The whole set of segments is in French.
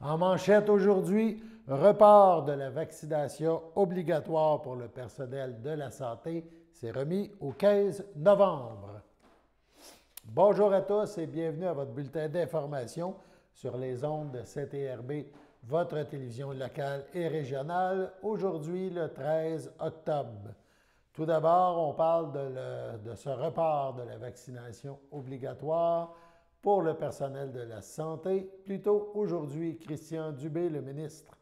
En manchette aujourd'hui, report de la vaccination obligatoire pour le personnel de la santé. C'est remis au 15 novembre. Bonjour à tous et bienvenue à votre bulletin d'information sur les ondes de CTRB, votre télévision locale et régionale, aujourd'hui le 13 octobre. Tout d'abord, on parle de ce report de la vaccination obligatoire pour le personnel de la santé. Plus tôt aujourd'hui, Christian Dubé, le ministre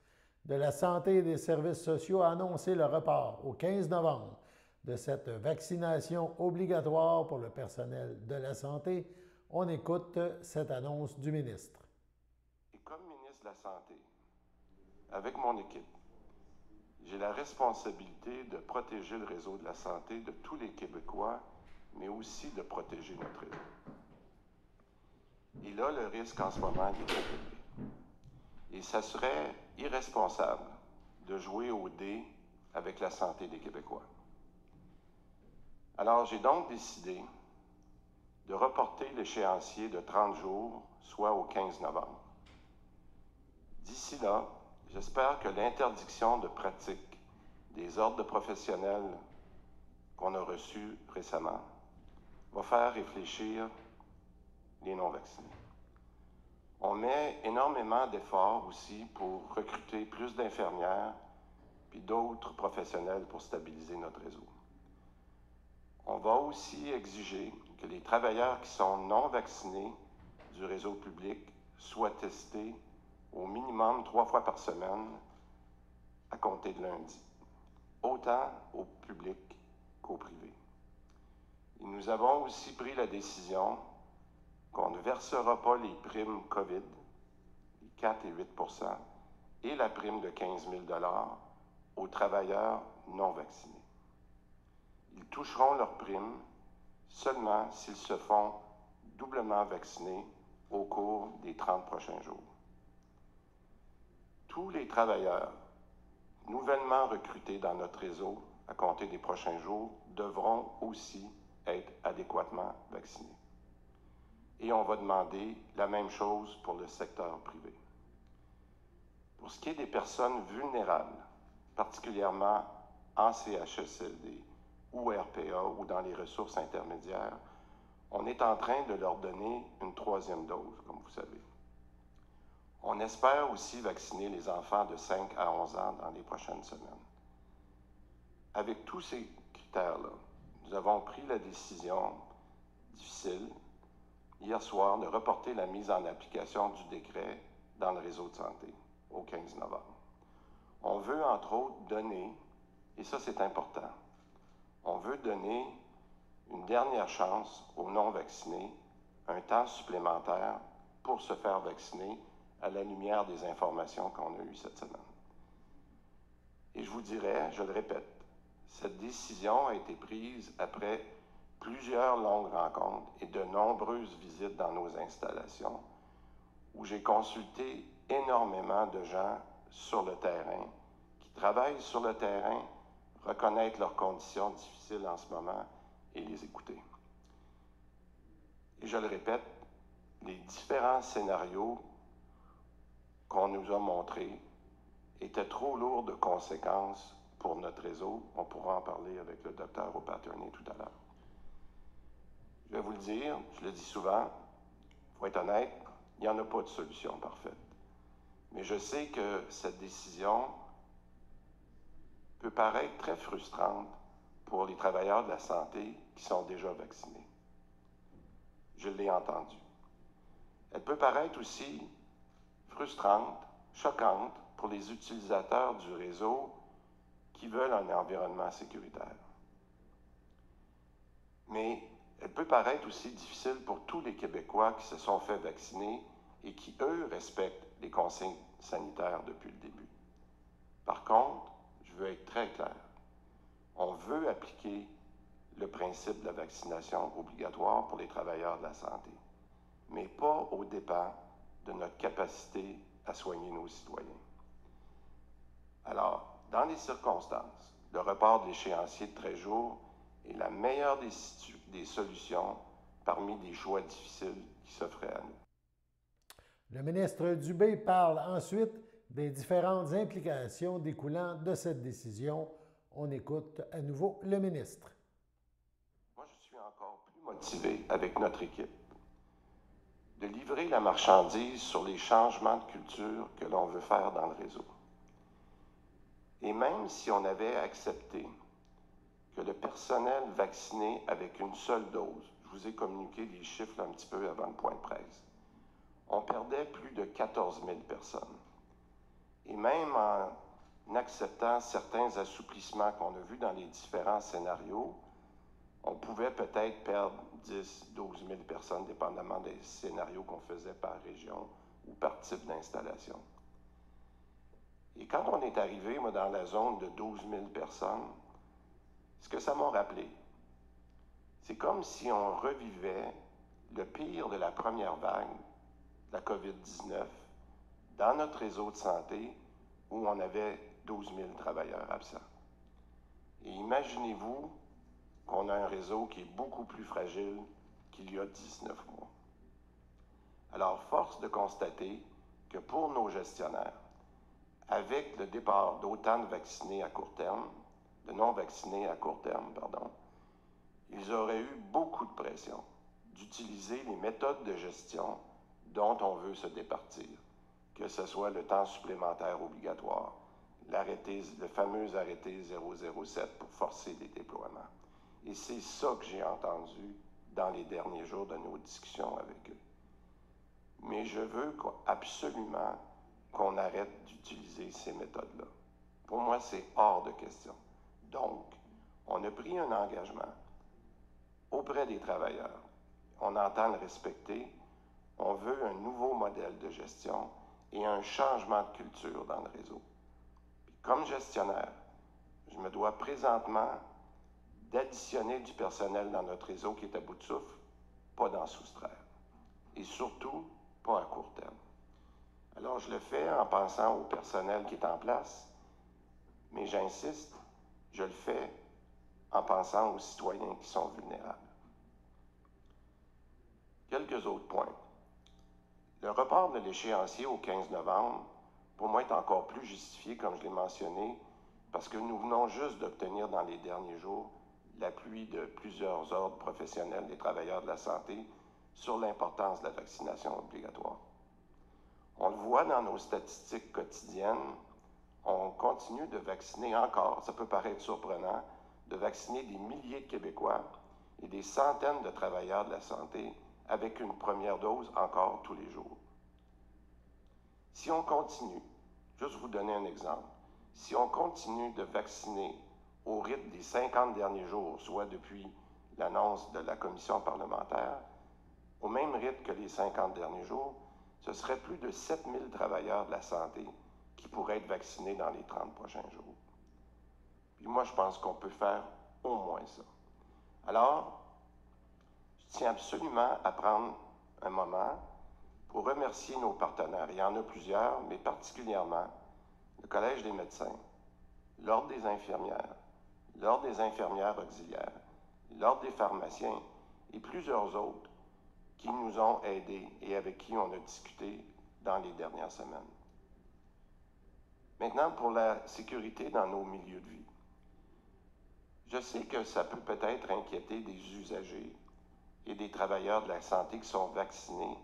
de la Santé et des Services sociaux, a annoncé le report au 15 novembre de cette vaccination obligatoire pour le personnel de la santé. On écoute cette annonce du ministre. Et comme ministre de la Santé, avec mon équipe, j'ai la responsabilité de protéger le réseau de la santé de tous les Québécois, mais aussi de protéger notre réseau. Et là, le risque en ce moment il est très élevé. Et ça serait irresponsable de jouer au dé avec la santé des Québécois. Alors, j'ai donc décidé de reporter l'échéancier de 30 jours, soit au 15 novembre. D'ici là, j'espère que l'interdiction de pratique des ordres de professionnels qu'on a reçus récemment va faire réfléchir les non-vaccinés. On met énormément d'efforts aussi pour recruter plus d'infirmières puis d'autres professionnels pour stabiliser notre réseau. On va aussi exiger que les travailleurs qui sont non vaccinés du réseau public soient testés au minimum 3 fois par semaine à compter de lundi, autant au public qu'au privé. Et nous avons aussi pris la décision qu'on ne versera pas les primes COVID, les 4 et 8 et la prime de 15 000 aux travailleurs non vaccinés. Ils toucheront leur prime seulement s'ils se font doublement vacciner au cours des 30 prochains jours. Tous les travailleurs nouvellement recrutés dans notre réseau à compter des prochains jours devront aussi être adéquatement vaccinés. Et on va demander la même chose pour le secteur privé. Pour ce qui est des personnes vulnérables, particulièrement en CHSLD ou RPA ou dans les ressources intermédiaires, on est en train de leur donner une 3e dose, comme vous savez. On espère aussi vacciner les enfants de 5 à 11 ans dans les prochaines semaines. Avec tous ces critères-là, nous avons pris la décision difficile hier soir de reporter la mise en application du décret dans le réseau de santé au 15 novembre. On veut entre autres donner, et ça c'est important, on veut donner une dernière chance aux non-vaccinés, un temps supplémentaire pour se faire vacciner à la lumière des informations qu'on a eues cette semaine. Et je vous dirais, je le répète, cette décision a été prise après plusieurs longues rencontres et de nombreuses visites dans nos installations où j'ai consulté énormément de gens sur le terrain, qui travaillent sur le terrain, reconnaître leurs conditions difficiles en ce moment et les écouter. Et je le répète, les différents scénarios qu'on nous a montrés étaient trop lourds de conséquences pour notre réseau. On pourra en parler avec le docteur O'Patterney tout à l'heure. Je vais vous le dire, je le dis souvent, il faut être honnête, il n'y en a pas de solution parfaite. Mais je sais que cette décision peut paraître très frustrante pour les travailleurs de la santé qui sont déjà vaccinés. Je l'ai entendu. Elle peut paraître aussi frustrante, choquante pour les utilisateurs du réseau qui veulent un environnement sécuritaire. Mais elle peut paraître aussi difficile pour tous les Québécois qui se sont fait vacciner et qui, eux, respectent les consignes sanitaires depuis le début. Par contre, je veux être très clair. On veut appliquer le principe de la vaccination obligatoire pour les travailleurs de la santé, mais pas aux dépens de notre capacité à soigner nos citoyens. Alors, dans les circonstances, le report de l'échéancier de 13 jours est la meilleure des solutions parmi des choix difficiles qui s'offraient à nous. Le ministre Dubé parle ensuite des différentes implications découlant de cette décision. On écoute à nouveau le ministre. Moi, je suis encore plus motivé avec notre équipe de livrer la marchandise sur les changements de culture que l'on veut faire dans le réseau. Et même si on avait accepté que le personnel vacciné avec une seule dose, je vous ai communiqué des chiffres un petit peu avant le point de presse, on perdait plus de 14 000 personnes. Et même en acceptant certains assouplissements qu'on a vus dans les différents scénarios, on pouvait peut-être perdre 10, 12 000 personnes, dépendamment des scénarios qu'on faisait par région ou par type d'installation. Et quand on est arrivé, moi, dans la zone de 12 000 personnes, ce que ça m'a rappelé, c'est comme si on revivait le pire de la première vague de la COVID-19 dans notre réseau de santé où on avait 12 000 travailleurs absents. Et imaginez-vous qu'on a un réseau qui est beaucoup plus fragile qu'il y a 19 mois. Alors, force de constater que pour nos gestionnaires, avec le départ d'autant de vaccinés à court terme, de non-vaccinés à court terme, ils auraient eu beaucoup de pression d'utiliser les méthodes de gestion dont on veut se départir, que ce soit le temps supplémentaire obligatoire, le fameux arrêté 007 pour forcer des déploiements. Et c'est ça que j'ai entendu dans les derniers jours de nos discussions avec eux. Mais je veux absolument qu'on arrête d'utiliser ces méthodes-là. Pour moi, c'est hors de question. Donc, on a pris un engagement auprès des travailleurs. On entend le respecter. On veut un nouveau modèle de gestion et un changement de culture dans le réseau. Puis, comme gestionnaire, je me dois présentement d'additionner du personnel dans notre réseau qui est à bout de souffle, pas d'en soustraire. Et surtout, pas à court terme. Alors, je le fais en pensant au personnel qui est en place, mais j'insiste, je le fais en pensant aux citoyens qui sont vulnérables. Quelques autres points. Le report de l'échéancier au 15 novembre, pour moi, est encore plus justifié, comme je l'ai mentionné, parce que nous venons juste d'obtenir dans les derniers jours l'appui de plusieurs ordres professionnels des travailleurs de la santé sur l'importance de la vaccination obligatoire. On le voit dans nos statistiques quotidiennes, on continue de vacciner encore, ça peut paraître surprenant, de vacciner des milliers de Québécois et des centaines de travailleurs de la santé avec une première dose encore tous les jours. Si on continue, juste vous donner un exemple, si on continue de vacciner au rythme des 50 derniers jours, soit depuis l'annonce de la commission parlementaire, au même rythme que les 50 derniers jours, ce serait plus de 7 000 travailleurs de la santé qui pourraient être vaccinés dans les 30 prochains jours. Puis moi, je pense qu'on peut faire au moins ça. Alors, je tiens absolument à prendre un moment pour remercier nos partenaires. Il y en a plusieurs, mais particulièrement le Collège des médecins, l'Ordre des infirmières, l'Ordre des infirmières auxiliaires, l'Ordre des pharmaciens et plusieurs autres qui nous ont aidés et avec qui on a discuté dans les dernières semaines. Maintenant, pour la sécurité dans nos milieux de vie. Je sais que ça peut peut-être inquiéter des usagers et des travailleurs de la santé qui sont vaccinés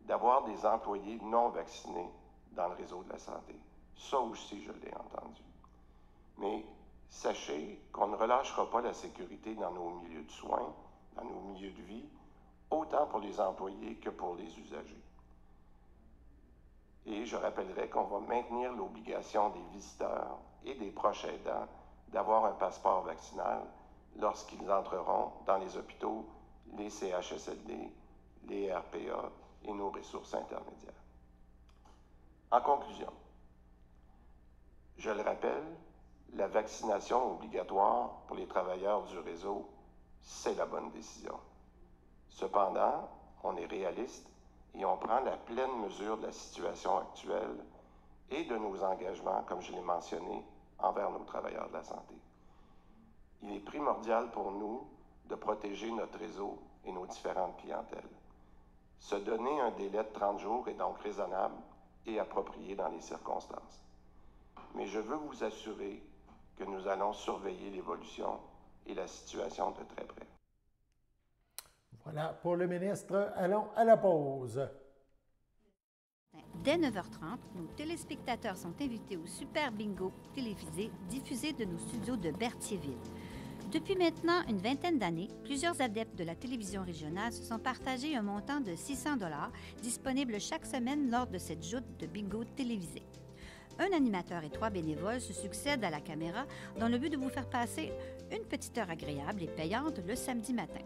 d'avoir des employés non vaccinés dans le réseau de la santé. Ça aussi, je l'ai entendu. Mais sachez qu'on ne relâchera pas la sécurité dans nos milieux de soins, dans nos milieux de vie, autant pour les employés que pour les usagers. Et je rappellerai qu'on va maintenir l'obligation des visiteurs et des proches aidants d'avoir un passeport vaccinal lorsqu'ils entreront dans les hôpitaux, les CHSLD, les RPA et nos ressources intermédiaires. En conclusion, je le rappelle, la vaccination obligatoire pour les travailleurs du réseau, c'est la bonne décision. Cependant, on est réaliste et on prend la pleine mesure de la situation actuelle et de nos engagements, comme je l'ai mentionné, envers nos travailleurs de la santé. Il est primordial pour nous de protéger notre réseau et nos différentes clientèles. Se donner un délai de 30 jours est donc raisonnable et approprié dans les circonstances. Mais je veux vous assurer que nous allons surveiller l'évolution et la situation de très près. Voilà pour le ministre. Allons à la pause. Dès 9h30, nos téléspectateurs sont invités au Super Bingo télévisé diffusé de nos studios de Berthierville. Depuis maintenant une vingtaine d'années, plusieurs adeptes de la télévision régionale se sont partagés un montant de 600 $ disponible chaque semaine lors de cette joute de bingo télévisé. Un animateur et 3 bénévoles se succèdent à la caméra dans le but de vous faire passer une petite heure agréable et payante le samedi matin.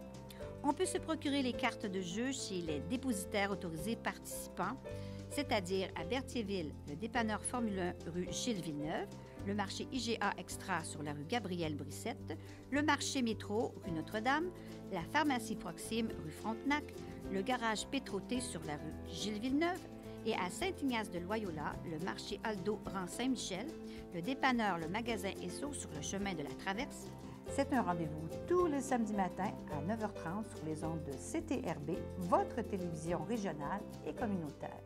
On peut se procurer les cartes de jeu chez les dépositaires autorisés participants, c'est-à-dire à Berthierville, le dépanneur Formule 1 rue Gilles Villeneuve, le marché IGA Extra sur la rue Gabriel-Brissette, le marché Métro rue Notre-Dame, la pharmacie Proxime rue Frontenac, le garage Pétroté sur la rue Gilles Villeneuve et à Saint-Ignace-de-Loyola, le marché Aldo rang Saint-Michel, le dépanneur Le Magasin Esso sur le chemin de la Traverse. C'est un rendez-vous tous les samedis matins à 9h30 sur les ondes de CTRB, votre télévision régionale et communautaire.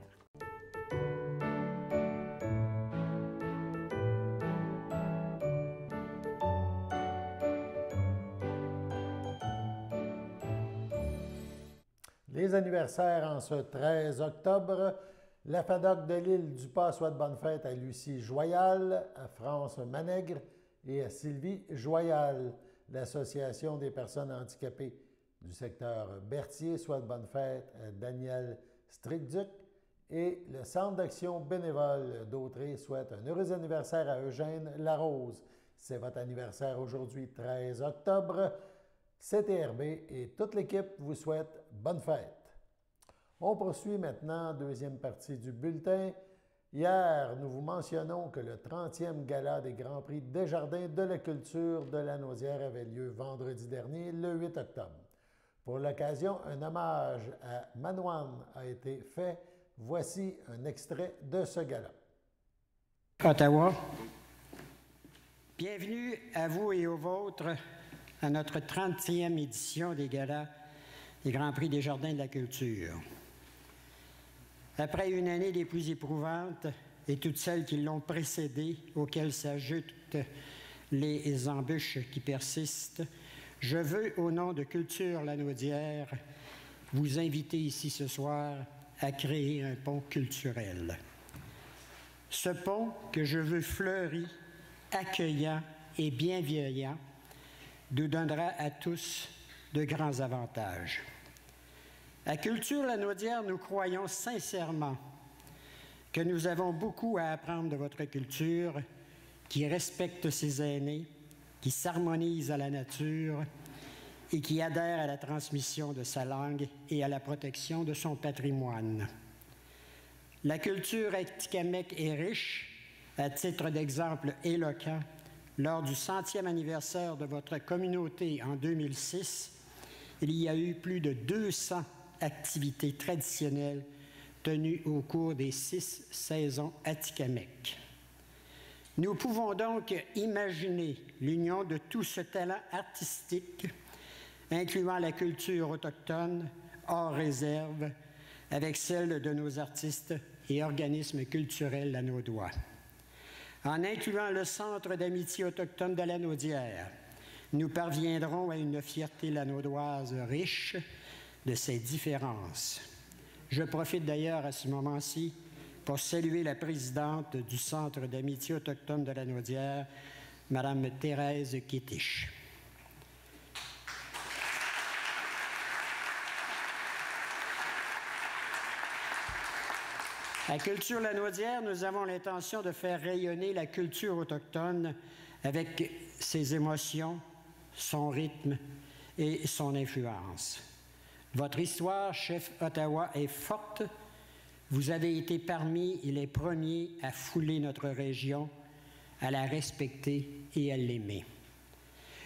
Les anniversaires en ce 13 octobre. La FADOC de l'île du Pas souhaite bonne fête à Lucie Joyal, à France Manègre et à Sylvie Joyal. L'Association des personnes handicapées du secteur Berthier souhaite bonne fête à Daniel Stricduc et le Centre d'action bénévole d'Autrey souhaite un heureux anniversaire à Eugène Larose. C'est votre anniversaire aujourd'hui, 13 octobre. CTRB et toute l'équipe vous souhaite bonne fête. On poursuit maintenant, deuxième partie du bulletin. Hier, nous vous mentionnons que le 30e Gala des Grands Prix Desjardins de la culture de Lanaudière avait lieu vendredi dernier, le 8 octobre. Pour l'occasion, un hommage à Manoine a été fait. Voici un extrait de ce gala. Ottawa, bienvenue à vous et aux vôtres à notre 30e édition des Galas des Grands Prix Desjardins de la culture. Après une année des plus éprouvantes et toutes celles qui l'ont précédée, auxquelles s'ajoutent les embûches qui persistent, je veux, au nom de Culture Lanaudière, vous inviter ici ce soir à créer un pont culturel. Ce pont que je veux fleuri, accueillant et bienveillant nous donnera à tous de grands avantages. À Culture Lanaudière, nous croyons sincèrement que nous avons beaucoup à apprendre de votre culture qui respecte ses aînés, qui s'harmonise à la nature et qui adhère à la transmission de sa langue et à la protection de son patrimoine. La culture atikamekw est riche, à titre d'exemple éloquent. Lors du 100e anniversaire de votre communauté en 2006, il y a eu plus de 200 activités traditionnelles tenues au cours des 6 saisons atikamekw. Nous pouvons donc imaginer l'union de tout ce talent artistique, incluant la culture autochtone, hors réserve, avec celle de nos artistes et organismes culturels lanaudois. En incluant le Centre d'amitié autochtone de Lanaudière, nous parviendrons à une fierté lanaudoise riche de ses différences. Je profite d'ailleurs à ce moment-ci pour saluer la présidente du Centre d'amitié autochtone de Lanaudière, Mme Thérèse Kétiche. À Culture Lanaudière, nous avons l'intention de faire rayonner la culture autochtone avec ses émotions, son rythme et son influence. Votre histoire, chef Ottawa, est forte. Vous avez été parmi les premiers à fouler notre région, à la respecter et à l'aimer.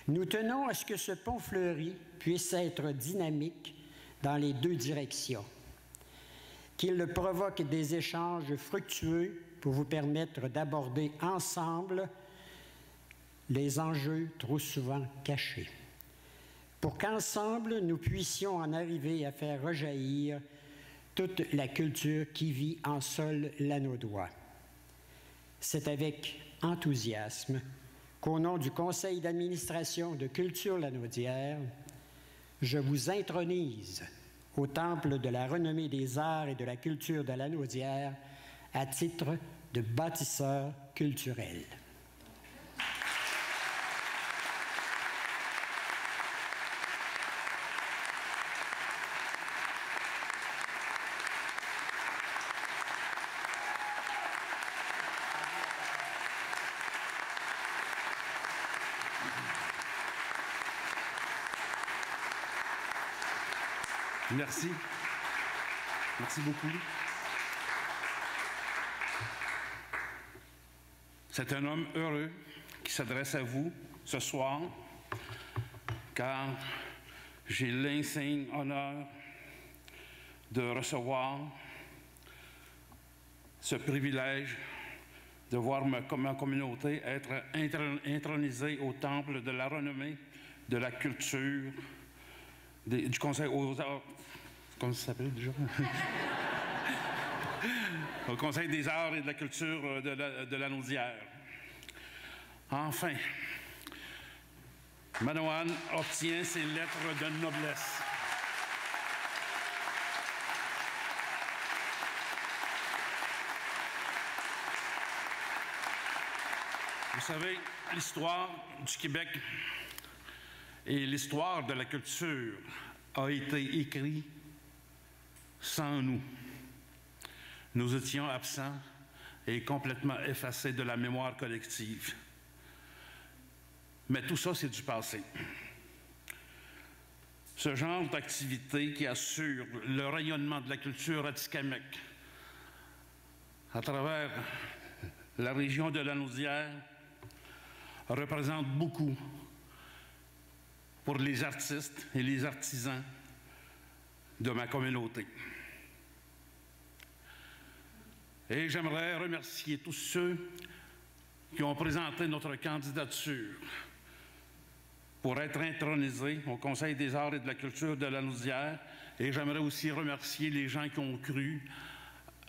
Nous tenons à ce que ce pont fleuri puisse être dynamique dans les deux directions, qu'il provoque des échanges fructueux pour vous permettre d'aborder ensemble les enjeux trop souvent cachés, pour qu'ensemble nous puissions en arriver à faire rejaillir toute la culture qui vit en sol lanaudois. C'est avec enthousiasme qu'au nom du Conseil d'administration de Culture Lanaudière, je vous intronise au Temple de la renommée des arts et de la culture de Lanaudière à titre de bâtisseur culturel. Merci. Merci beaucoup. C'est un homme heureux qui s'adresse à vous ce soir, car j'ai l'insigne honneur de recevoir ce privilège de voir ma communauté être intronisée au temple de la renommée, de la culture, du Conseil aux arts. Comment ça s'appelle déjà? Au Conseil des arts et de la culture de Lanaudière. Enfin, Manawan obtient ses lettres de noblesse. Vous savez, l'histoire du Québec et l'histoire de la culture a été écrite sans nous. Nous étions absents et complètement effacés de la mémoire collective. Mais tout ça, c'est du passé. Ce genre d'activité qui assure le rayonnement de la culture atikamekw à travers la région de Lanaudière représente beaucoup pour les artistes et les artisans de ma communauté. Et j'aimerais remercier tous ceux qui ont présenté notre candidature pour être intronisés au Conseil des arts et de la culture de Lanaudière. Et j'aimerais aussi remercier les gens qui ont cru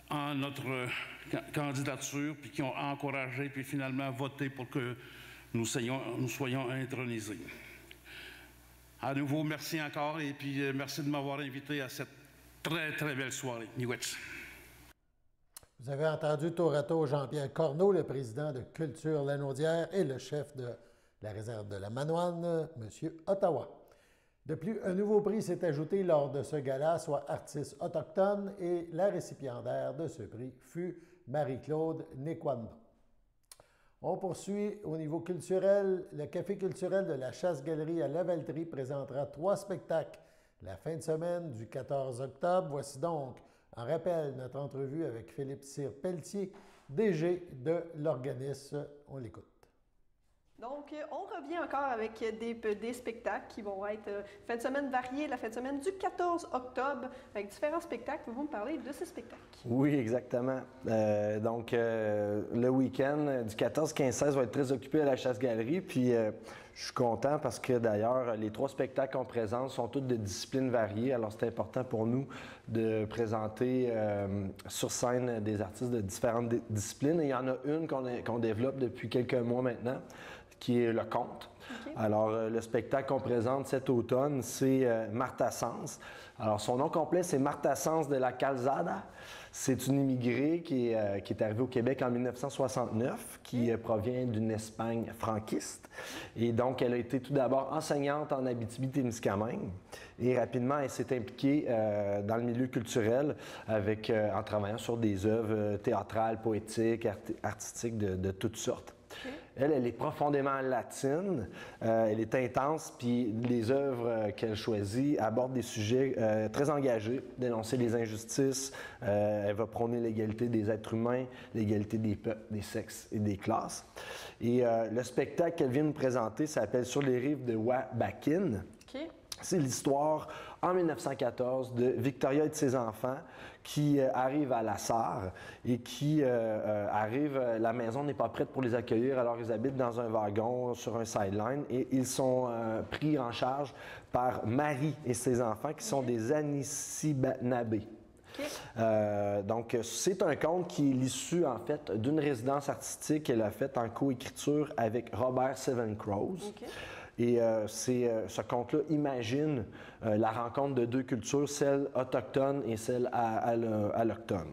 en notre candidature, puis qui ont encouragé, puis finalement voté pour que nous soyons intronisés. À nouveau, merci encore, et puis merci de m'avoir invité à cette très, très belle soirée. Miigwech. Vous avez entendu tour à tour Jean-Pierre Corneau, le président de Culture Lanaudière et le chef de la réserve de la Manoine, M. Ottawa. De plus, un nouveau prix s'est ajouté lors de ce gala, soit artiste autochtone, et la récipiendaire de ce prix fut Marie-Claude Nekwando. On poursuit au niveau culturel. Le Café culturel de la Chasse-Galerie à Lavaltrie présentera 3 spectacles la fin de semaine du 14 octobre. Voici donc, en rappel, notre entrevue avec Philippe Cyr-Pelletier, DG de l'organisme. On l'écoute. Donc, on revient encore avec des spectacles qui vont être fin de semaine variée, la fin de semaine du 14 octobre, avec différents spectacles. Vous me parler de ces spectacles. Oui, exactement. Le week-end du 14, 15, 16 va être très occupé à la Chasse-Galerie. Puis, je suis content parce que d'ailleurs, les 3 spectacles qu'on présente sont tous de disciplines variées. Alors, c'est important pour nous de présenter sur scène des artistes de différentes disciplines. Et il y en a une qu'on développe depuis quelques mois maintenant, qui est le conte. Okay. Alors, le spectacle qu'on présente cet automne, c'est Martha Sens. Alors, son nom complet, c'est Martha Sens de la Calzada. C'est une immigrée qui est arrivée au Québec en 1969, qui provient d'une Espagne franquiste. Et donc, elle a été tout d'abord enseignante en Abitibi-Témiscamingue. Et rapidement, elle s'est impliquée dans le milieu culturel en travaillant sur des œuvres théâtrales, poétiques, artistiques de toutes sortes. Okay. Elle est profondément latine, elle est intense, puis les œuvres qu'elle choisit abordent des sujets très engagés, dénoncer les injustices, elle va prôner l'égalité des êtres humains, l'égalité des peuples, des sexes et des classes. Et le spectacle qu'elle vient nous présenter s'appelle « Sur les rives de Wabakin ». Okay. C'est l'histoire, en 1914, de Victoria et de ses enfants qui arrivent à La Sarre et qui arrivent, la maison n'est pas prête pour les accueillir, alors ils habitent dans un wagon sur un sideline et ils sont pris en charge par Marie et ses enfants qui sont des Anishinabés. OK. Donc, c'est un conte qui est l'issue, en fait, d'une résidence artistique qu'elle a faite en co-écriture avec Robert Seven Crows. OK. Et ce conte-là imagine la rencontre de deux cultures, celle autochtone et celle allochtone.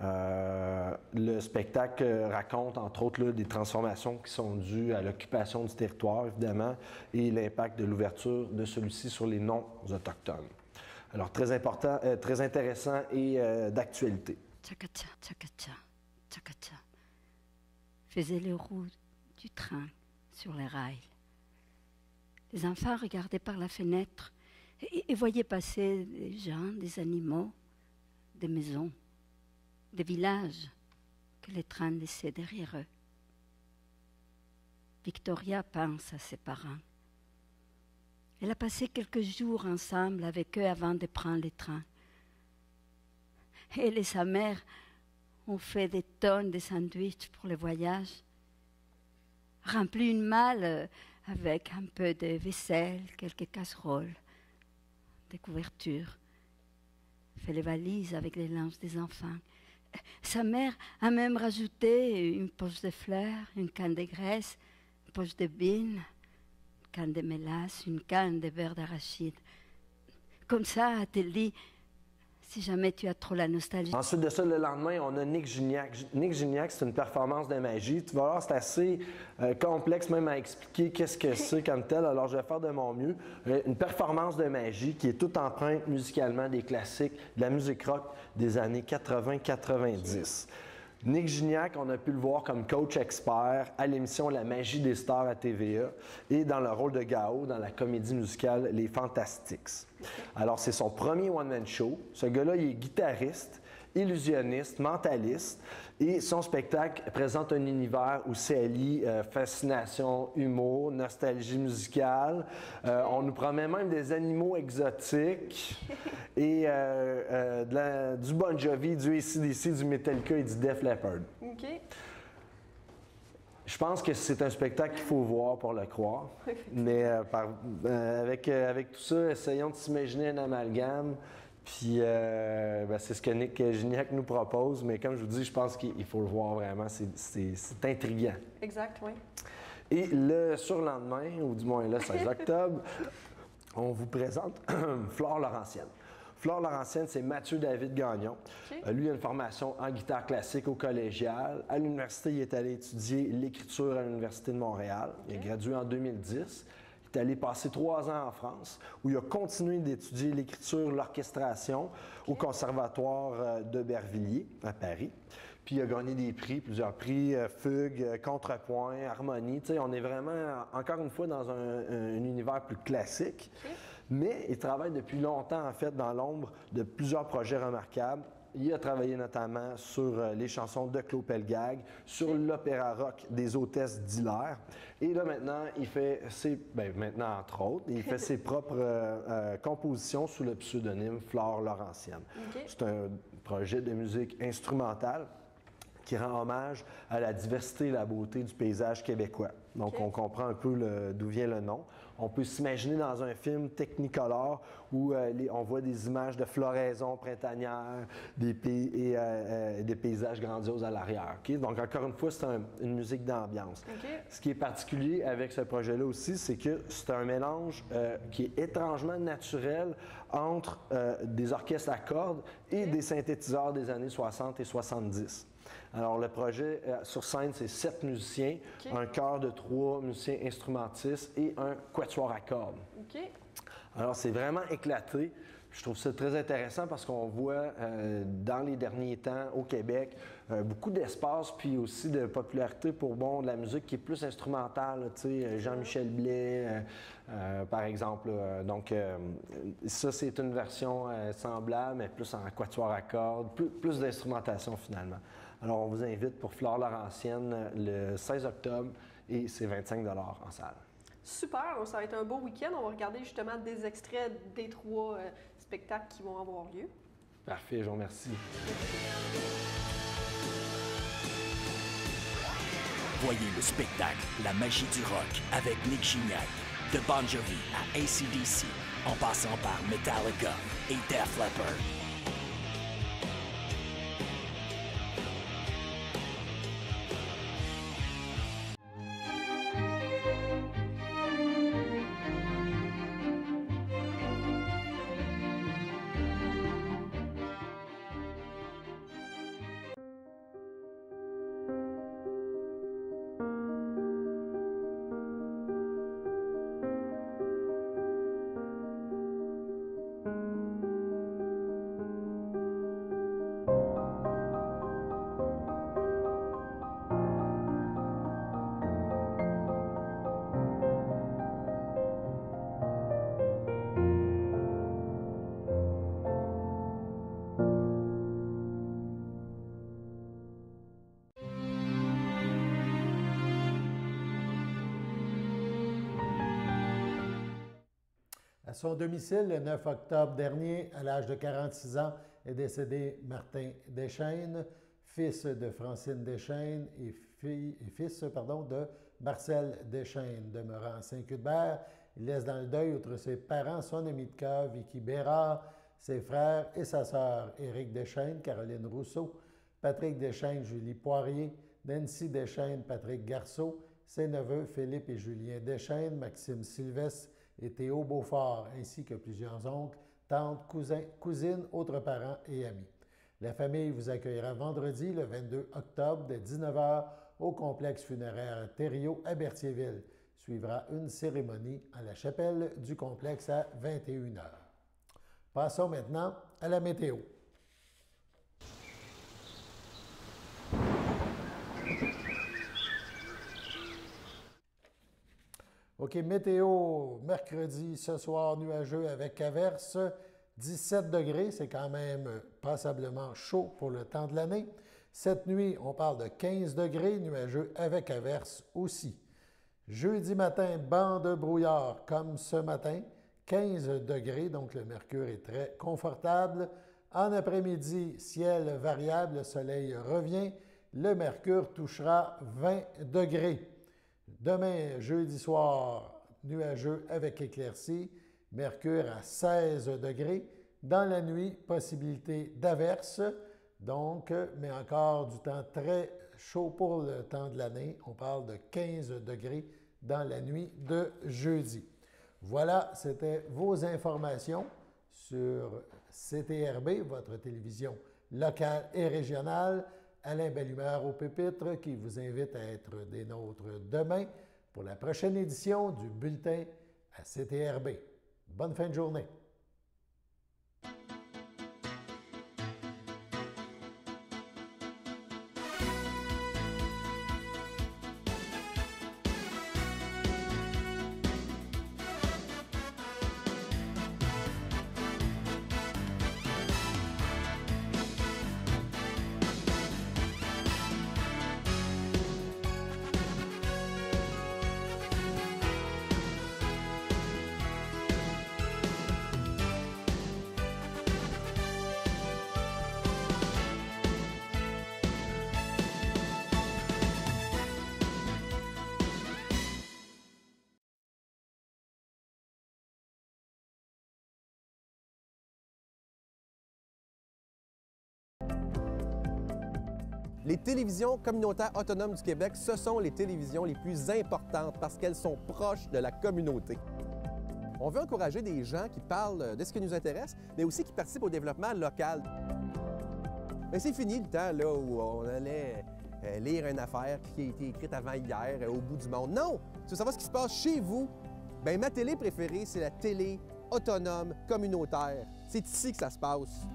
Le spectacle raconte, entre autres, là, des transformations qui sont dues à l'occupation du territoire, évidemment, et l'impact de l'ouverture de celui-ci sur les non-autochtones. Alors, très important, très intéressant et d'actualité. Tchakacha, tchakacha, tchakacha. Faisait les roues du train sur les rails. Les enfants regardaient par la fenêtre et voyaient passer des gens, des animaux, des maisons, des villages que les trains laissaient derrière eux. Victoria pense à ses parents. Elle a passé quelques jours ensemble avec eux avant de prendre le train. Elle et sa mère ont fait des tonnes de sandwichs pour le voyage, rempli une malle avec un peu de vaisselle, quelques casseroles, des couvertures, fait les valises avec les linges des enfants. Sa mère a même rajouté une poche de fleurs, une canne de graisse, une poche de bines, une canne de mélasse, une canne de beurre d'arachide. Comme ça, a-t-elle dit, si jamais tu as trop la nostalgie. Ensuite de ça, le lendemain, on a Nick Gignac. Nick Gignac, c'est une performance de magie. Tu vas voir, c'est assez complexe même à expliquer qu'est-ce que c'est comme tel. Alors, je vais faire de mon mieux. Une performance de magie qui est toute empreinte musicalement des classiques de la musique rock des années 80-90. Nick Gignac, on a pu le voir comme coach expert à l'émission La magie des stars à TVA et dans le rôle de Gao dans la comédie musicale Les Fantastics. Alors, c'est son premier one-man show. Ce gars-là, il est guitariste, illusionniste, mentaliste et son spectacle présente un univers où c'est allie fascination, humour, nostalgie musicale. On nous promet même des animaux exotiques et du Bon Jovi, du AC/DC, du Metallica et du Def Leppard. OK. Je pense que c'est un spectacle qu'il faut voir pour le croire. Mais avec tout ça, essayons de s'imaginer un amalgame. Puis c'est ce que Nick Gignac nous propose. Mais comme je vous dis, je pense qu'il faut le voir vraiment. C'est intriguant. Exact, oui. Et le surlendemain, ou du moins le 16 octobre, on vous présente Flore Laurentienne. Flore Laurentienne, c'est Mathieu David Gagnon. Okay. Lui, il a une formation en guitare classique au collégial. À l'université, il est allé étudier l'écriture à l'Université de Montréal. Il a gradué en 2010. Il est allé passer 3 ans en France, où il a continué d'étudier l'écriture, l'orchestration au Conservatoire d'Aubervilliers, à Paris. Puis il a gagné des prix, plusieurs prix, fugue, contrepoint, harmonie. Tu sais, on est vraiment, encore une fois, dans un univers plus classique. Okay. Mais il travaille depuis longtemps, en fait, dans l'ombre de plusieurs projets remarquables. Il a travaillé notamment sur les chansons de Claude Pelgag, sur l'opéra rock des Hôtesses d'Hilaire. Et là, maintenant, il fait maintenant, entre autres, il fait ses propres compositions sous le pseudonyme Flore Laurentienne. Okay. C'est un projet de musique instrumentale qui rend hommage à la diversité et la beauté du paysage québécois. Donc, on comprend un peu d'où vient le nom. On peut s'imaginer dans un film Technicolor où on voit des images de floraison printanière, des paysages grandioses à l'arrière. Okay? Donc, encore une fois, c'est une musique d'ambiance. Okay. Ce qui est particulier avec ce projet-là aussi, c'est que c'est un mélange qui est étrangement naturel entre des orchestres à cordes et des synthétiseurs des années 60 et 70. Alors, le projet sur scène, c'est 7 musiciens, un chœur de 3 musiciens instrumentistes et un quatuor à cordes. Okay. Alors, c'est vraiment éclaté. Je trouve ça très intéressant parce qu'on voit dans les derniers temps au Québec beaucoup d'espace puis aussi de popularité pour de la musique qui est plus instrumentale. Tu sais, Jean-Michel Blais, par exemple. Donc, ça, c'est une version semblable, mais plus en quatuor à cordes, plus d'instrumentation finalement. Alors, on vous invite pour Flore Laurentienne le 16 octobre et c'est 25 $ en salle. Super, donc ça va être un beau week-end. On va regarder justement des extraits des 3 spectacles qui vont avoir lieu. Parfait, je vous remercie. Voyez le spectacle La magie du rock avec Nick Gignac, de Bon Jovi à AC/DC, en passant par Metallica et Def Leppard. son domicile, le 9 octobre dernier, à l'âge de 46 ans, est décédé Martin Deschênes, fils de Francine Deschênes et fils de Marcel Deschênes. Demeurant à Saint-Cuthbert, il laisse dans le deuil, outre ses parents, son ami de cœur, Vicky Bérard, ses frères et sa sœur, Éric Deschênes, Caroline Rousseau, Patrick Deschênes, Julie Poirier, Nancy Deschênes, Patrick Garceau, ses neveux Philippe et Julien Deschênes, Maxime Sylvestre et Théo Beaufort, ainsi que plusieurs oncles, tantes, cousins, cousines, autres parents et amis. La famille vous accueillera vendredi, le 22 octobre, dès 19h, au complexe funéraire Thériault à Berthierville. Suivra une cérémonie à la chapelle du complexe à 21h. Passons maintenant à la météo. OK, météo, mercredi, ce soir, nuageux avec averse, 17 degrés, c'est quand même passablement chaud pour le temps de l'année. Cette nuit, on parle de 15 degrés, nuageux avec averse aussi. Jeudi matin, banc de brouillard comme ce matin, 15 degrés, donc le mercure est très confortable. En après-midi, ciel variable, le soleil revient, le mercure touchera 20 degrés. Demain, jeudi soir, nuageux avec éclaircies, mercure à 16 degrés. Dans la nuit, possibilité d'averse, donc, mais encore du temps très chaud pour le temps de l'année. On parle de 15 degrés dans la nuit de jeudi. Voilà, c'était vos informations sur CTRB, votre télévision locale et régionale. Alain Bellumeur au pupitre qui vous invite à être des nôtres demain pour la prochaine édition du bulletin à CTRB. Bonne fin de journée. Les télévisions communautaires autonomes du Québec, ce sont les télévisions les plus importantes parce qu'elles sont proches de la communauté. On veut encourager des gens qui parlent de ce qui nous intéresse, mais aussi qui participent au développement local. Mais c'est fini le temps là, où on allait lire une affaire qui a été écrite avant hier au bout du monde. Non! Tu veux savoir ce qui se passe chez vous? Bien, ma télé préférée, c'est la télé autonome communautaire. C'est ici que ça se passe.